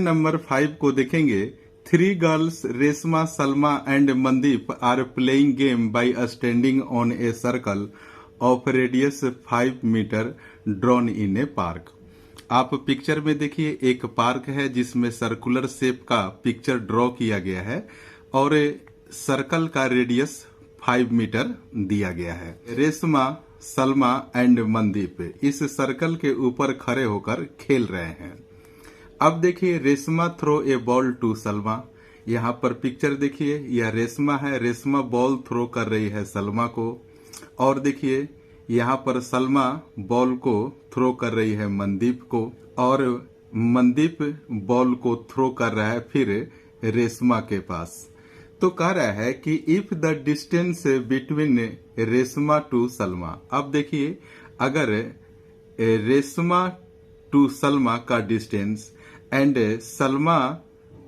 Question number 5 को देखेंगे। 3 girls Reshma, Salma and Mandeep are playing game by standing on a circle of radius 5 metre drawn in a park. आप picture में देखिए, एक park है जिसमें सर्कुलर शेप का पिक्चर ड्रॉ किया गया है और सर्कल का रेडियस 5 मीटर दिया गया है। रेशमा, सलमा एंड मनदीप इस सर्कल के ऊपर खड़े होकर खेल रहे हैं। अब देखिए, Reshma throw a ball to Salma. यहाँ पर पिक्चर देखिए, यह रेशमा है, रेशमा बॉल थ्रो कर रही है सलमा को। और देखिए, यहाँ पर सलमा बॉल को थ्रो कर रही है मनदीप को, और मनदीप बॉल को थ्रो कर रहा है फिर रेशमा के पास। तो कह रहा है कि if the distance between Reshma to Salma. अब देखिए, अगर रेशमा टू सलमा का distance and Salma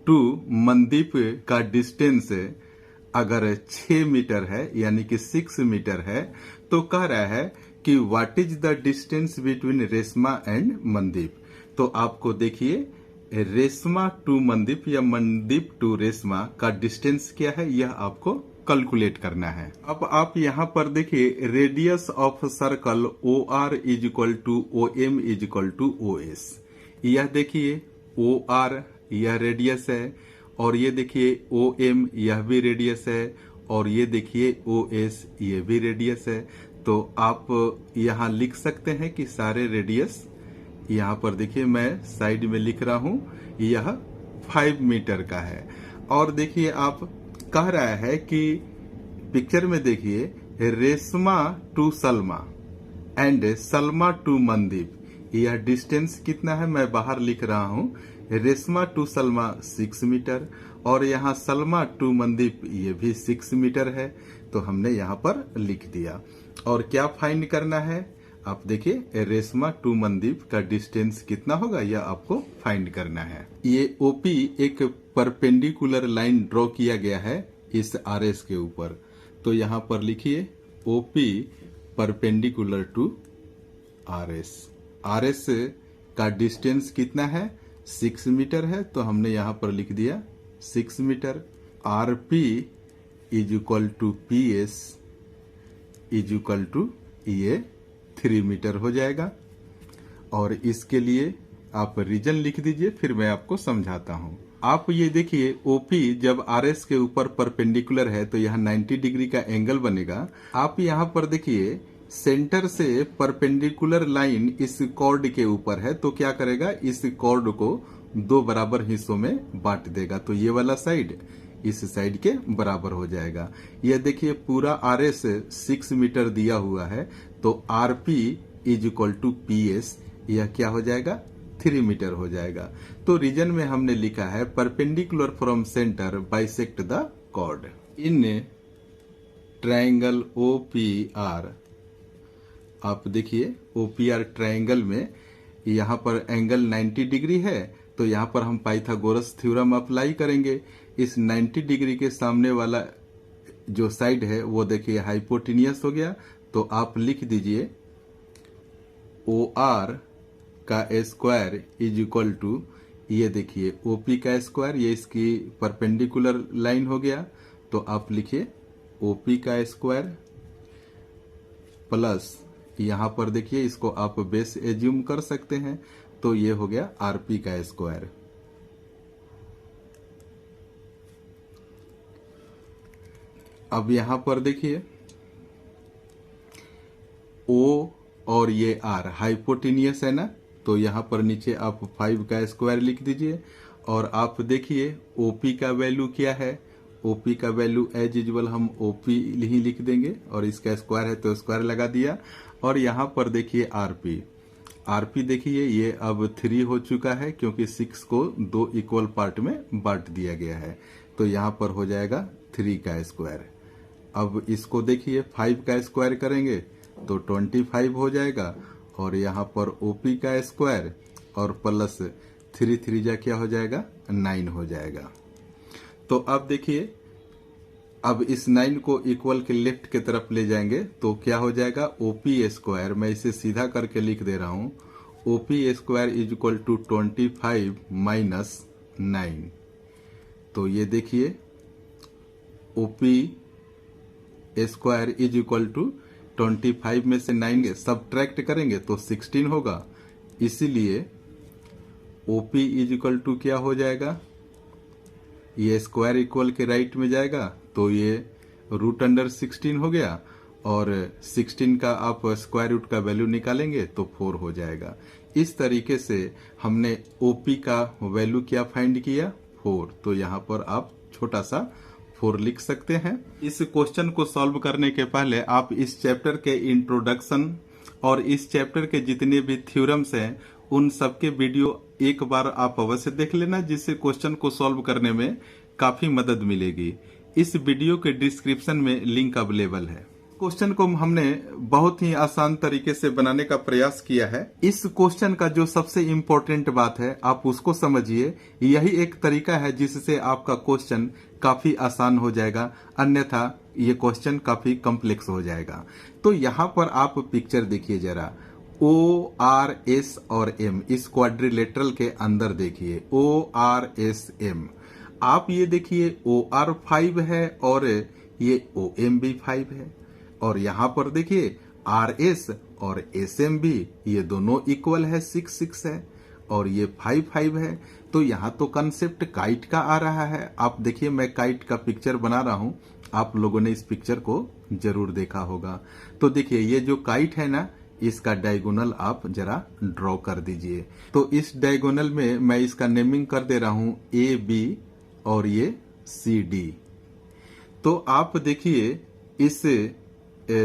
to Mandeep का डिस्टेंस अगर 6 मीटर है, यानी कि 6 मीटर है, तो कह रहा है कि what is the distance between Reshma and Mandeep. तो आपको देखिए, रेशमा टू मनदीप या मनदीप टू रेशमा का डिस्टेंस क्या है, यह आपको कैलकुलेट करना है। अब आप यहाँ पर देखिए, radius of circle O R is equal to O M is equal to O S. यह देखिए, ओ आर यह रेडियस है, और ये देखिए ओ एम यह भी रेडियस है, और ये देखिए ओ एस ये भी रेडियस है। तो आप यहाँ लिख सकते हैं कि सारे रेडियस, यहाँ पर देखिए मैं साइड में लिख रहा हूँ, यह 5 मीटर का है। और देखिए, आप कह रहा है कि पिक्चर में देखिए, Reshma to Salma and Salma to Mandeep, यह डिस्टेंस कितना है मैं बाहर लिख रहा हूँ। रेशमा टू सलमा 6 मीटर, और यहाँ सलमा टू मनदीप ये भी 6 मीटर है। तो हमने यहाँ पर लिख दिया। और क्या फाइंड करना है, आप देखिए, रेशमा टू मनदीप का डिस्टेंस कितना होगा, यह आपको फाइंड करना है। ये ओपी एक परपेंडिकुलर लाइन ड्रॉ किया गया है इस आरएस के ऊपर। तो यहाँ पर लिखिए OP perpendicular to RS. RS का डिस्टेंस कितना है, 6 मीटर है, तो हमने यहाँ पर लिख दिया 6 metre. RP is equal to P S is equal to ये 3 मीटर हो जाएगा। और इसके लिए आप रीजन लिख दीजिए, फिर मैं आपको समझाता हूँ। आप ये देखिए, ओपी जब आरएस के ऊपर परपेंडिकुलर है तो यहाँ 90 डिग्री का एंगल बनेगा। आप यहाँ पर देखिए, सेंटर से परपेंडिकुलर लाइन इस कॉर्ड के ऊपर है, तो क्या करेगा, इस कॉर्ड को 2 बराबर हिस्सों में बांट देगा। तो ये वाला साइड इस साइड के बराबर हो जाएगा। यह देखिए, पूरा आरएस 6 मीटर दिया हुआ है, तो RP is equal to P S, यह क्या हो जाएगा, 3 मीटर हो जाएगा। तो रीजन में हमने लिखा है perpendicular from centre bisect the chord in triangle OPR. आप देखिए, ओपीआर ट्राइंगल में यहाँ पर एंगल 90 डिग्री है, तो यहाँ पर हम पाइथागोरस थ्योरम अप्लाई करेंगे। इस 90 डिग्री के सामने वाला जो साइड है वो देखिए हाइपोटेनियस हो गया। तो आप लिख दीजिए ओ आर का स्क्वायर इज इक्वल टू, ये देखिए ओपी का स्क्वायर, ये इसकी परपेंडिकुलर लाइन हो गया। तो आप लिखिए ओपी का स्क्वायर प्लस, यहाँ पर देखिए इसको आप बेस एज्यूम कर सकते हैं, तो ये हो गया आरपी का स्क्वायर। अब यहाँ पर देखिए, ओ और ये आर हाइपोटेनियस है ना, तो यहाँ पर नीचे आप 5 का स्क्वायर लिख दीजिए। और आप देखिए ओपी का वैल्यू क्या है, ओपी का वैल्यू एज यूजुअल हम ओपी ही लिख देंगे, और इसका स्क्वायर है तो स्क्वायर लगा दिया। और यहाँ पर देखिए आरपी, आरपी देखिए ये अब 3 हो चुका है, क्योंकि 6 को 2 इक्वल पार्ट में बांट दिया गया है। तो यहाँ पर हो जाएगा 3 का स्क्वायर। अब इसको देखिए 5 का स्क्वायर करेंगे तो 25 हो जाएगा, और यहाँ पर ओपी का स्क्वायर और प्लस 3 3 जा क्या हो जाएगा, 9 हो जाएगा। तो अब देखिए, अब इस 9 को इक्वल के लेफ्ट के तरफ ले जाएंगे तो क्या हो जाएगा, ओपी स्क्वायर, मैं इसे सीधा करके लिख दे रहा हूँ, OP square is equal to 25 minus 9। तो ये देखिए OP square is equal to 25 में से 9 सब्ट्रैक्ट करेंगे तो 16 होगा। इसीलिए ओपी इज इक्वल टू क्या हो जाएगा, ये स्क्वायर इक्वल के राइट में जाएगा तो ये रूट अंडर 16 हो गया, और 16 का आप स्क्वायर रूट का वैल्यू निकालेंगे तो 4 हो जाएगा। इस तरीके से हमने ओपी का वैल्यू क्या फाइंड किया, 4। तो यहाँ पर आप छोटा सा 4 लिख सकते हैं। इस क्वेश्चन को सॉल्व करने के पहले आप इस चैप्टर के इंट्रोडक्शन और इस चैप्टर के जितने भी थ्योरम्स हैं उन सबके वीडियो एक बार आप अवश्य देख लेना, जिससे क्वेश्चन को सॉल्व करने में काफी मदद मिलेगी। इस वीडियो के डिस्क्रिप्शन में लिंक अवेलेबल है। क्वेश्चन को हमने बहुत ही आसान तरीके से बनाने का प्रयास किया है। इस क्वेश्चन का जो सबसे इम्पोर्टेंट बात है आप उसको समझिए। यही एक तरीका है जिससे आपका क्वेश्चन काफी आसान हो जाएगा, अन्यथा ये क्वेश्चन काफी कॉम्प्लेक्स हो जाएगा। तो यहाँ पर आप पिक्चर देखिए जरा, ओ आर एस और एम इस क्वाड्रिलेटरल के अंदर देखिए, ओ आर एस एम। आप ये देखिए ओ आर 5 है और ये ओ एम भी 5 है, और यहाँ पर देखिए आर एस और एस एम भी ये दोनों इक्वल है, 6 है, और ये 5 है। तो यहाँ तो कंसेप्ट काइट का आ रहा है। आप देखिए मैं काइट का पिक्चर बना रहा हूँ, आप लोगों ने इस पिक्चर को जरूर देखा होगा। तो देखिए ये जो काइट है ना, इसका डायगोनल आप जरा ड्रॉ कर दीजिए। तो इस डायगोनल में मैं इसका नेमिंग कर दे रहा हूं ए बी और ये सी डी। तो आप देखिए इस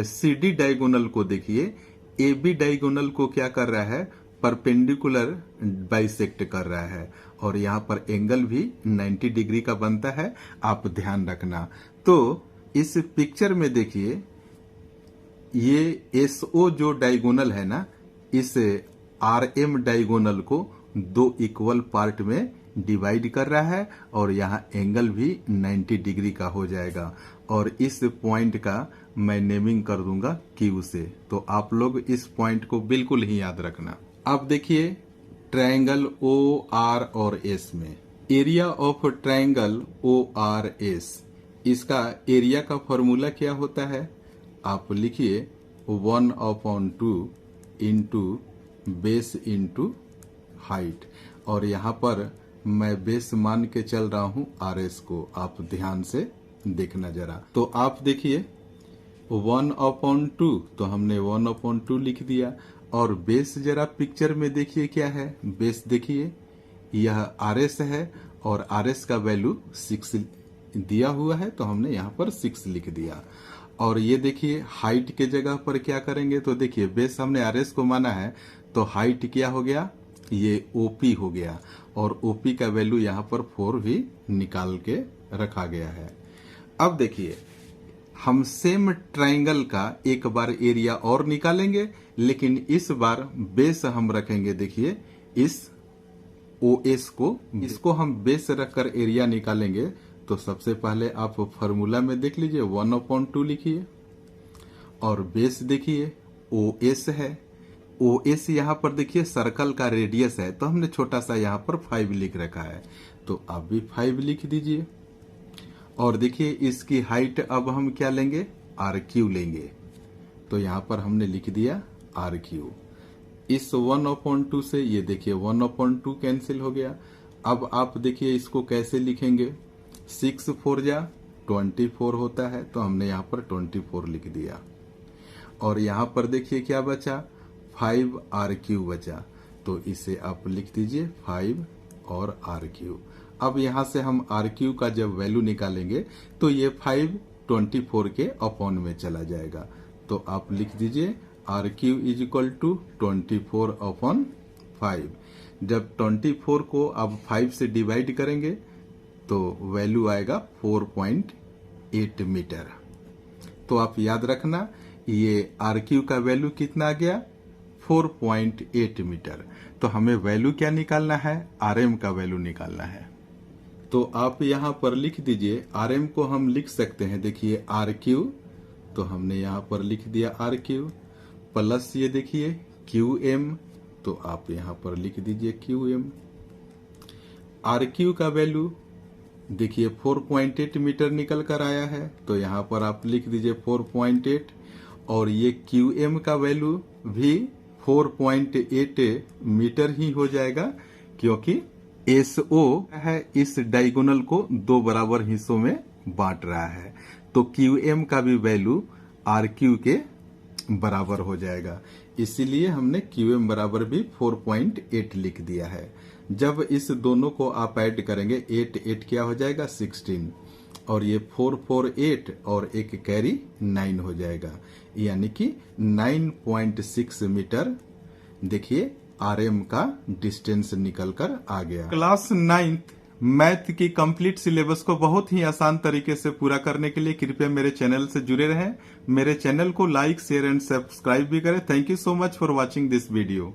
सी डी डायगोनल को देखिए, ए बी डायगोनल को क्या कर रहा है, परपेंडिकुलर बाइसेक्ट कर रहा है, और यहाँ पर एंगल भी 90 डिग्री का बनता है, आप ध्यान रखना। तो इस पिक्चर में देखिए ये एसओ जो डायगोनल है ना, इस आर एम डायगोनल को 2 इक्वल पार्ट में डिवाइड कर रहा है, और यहाँ एंगल भी 90 डिग्री का हो जाएगा, और इस पॉइंट का मैं नेमिंग कर दूंगा क्यू से। तो आप लोग इस पॉइंट को बिल्कुल ही याद रखना। अब देखिए ट्रायंगल ओ आर और एस में area of triangle O R S, इसका एरिया का फॉर्मूला क्या होता है, आप लिखिए 1/2 इंटू बेस इंटू हाइट, और यहाँ पर मैं बेस मान के चल रहा हूँ आर एस को, आप ध्यान से देखना जरा। तो आप देखिए 1/2, तो हमने 1/2 लिख दिया, और बेस जरा पिक्चर में देखिए क्या है, बेस देखिए यह आर एस है, और आर एस का वैल्यू 6 दिया हुआ है, तो हमने यहाँ पर 6 लिख दिया। और ये देखिए हाइट के जगह पर क्या करेंगे, तो देखिए बेस हमने आरएस को माना है, तो हाइट क्या हो गया, ये ओपी हो गया, और ओपी का वैल्यू यहाँ पर 4 भी निकाल के रखा गया है। अब देखिए हम सेम ट्रायंगल का एक बार एरिया और निकालेंगे, लेकिन इस बार बेस हम रखेंगे। देखिए इस ओएस को, इसको हम बेस रखकर एरिया निकालेंगे। तो सबसे पहले आप फार्मूला में देख लीजिए 1/2 लिखिए, और बेस देखिए ओ एस है, ओ एस यहाँ पर देखिए सर्कल का रेडियस है, तो हमने छोटा सा यहाँ पर 5 लिख रखा है, तो आप भी 5 लिख दीजिए। और देखिए इसकी हाइट अब हम क्या लेंगे, आर क्यू लेंगे, तो यहाँ पर हमने लिख दिया आर क्यू। इस 1/2 से ये देखिए 1/2 कैंसिल हो गया। अब आप देखिए इसको कैसे लिखेंगे, 6 4 जा 24 होता है, तो हमने यहाँ पर 24 लिख दिया। और यहाँ पर देखिए क्या बचा, 5 आर क्यू बचा, तो इसे आप लिख दीजिए 5 और आर क्यू। अब यहाँ से हम आर क्यू का जब वैल्यू निकालेंगे तो ये 5 24 के अपॉन में चला जाएगा, तो आप लिख दीजिए R Q is equal to 24/5। जब 24 को आप 5 से डिवाइड करेंगे तो वैल्यू आएगा 4.8 मीटर। तो आप याद रखना ये आर क्यू का वैल्यू कितना आ गया, 4.8 मीटर। तो हमें वैल्यू क्या निकालना है, आर एम का वैल्यू निकालना है। तो आप यहाँ पर लिख दीजिए, आर एम को हम लिख सकते हैं, देखिए आर क्यू, तो हमने यहाँ पर लिख दिया आर क्यू, प्लस ये देखिए क्यू एम, तो आप यहाँ पर लिख दीजिए क्यू एम। आर क्यू का वैल्यू देखिए 4.8 मीटर निकल कर आया है, तो यहाँ पर आप लिख दीजिए 4.8। और ये क्यू एम का वैल्यू भी 4.8 मीटर ही हो जाएगा, क्योंकि एसओ है इस डायगोनल को दो बराबर हिस्सों में बांट रहा है, तो क्यू एम का भी वैल्यू आर क्यू के बराबर हो जाएगा। इसीलिए हमने क्यू एम बराबर भी 4.8 लिख दिया है। जब इस दोनों को आप ऐड करेंगे 8 क्या हो जाएगा 16, और ये 4 और एक कैरी 9 हो जाएगा, यानी कि 9.6 मीटर देखिए आरएम का डिस्टेंस निकल कर आ गया। क्लास 9th मैथ की कंप्लीट सिलेबस को बहुत ही आसान तरीके से पूरा करने के लिए कृपया मेरे चैनल से जुड़े रहें। मेरे चैनल को लाइक, शेयर एंड सब्सक्राइब भी करें। Thank you so much for watching this video.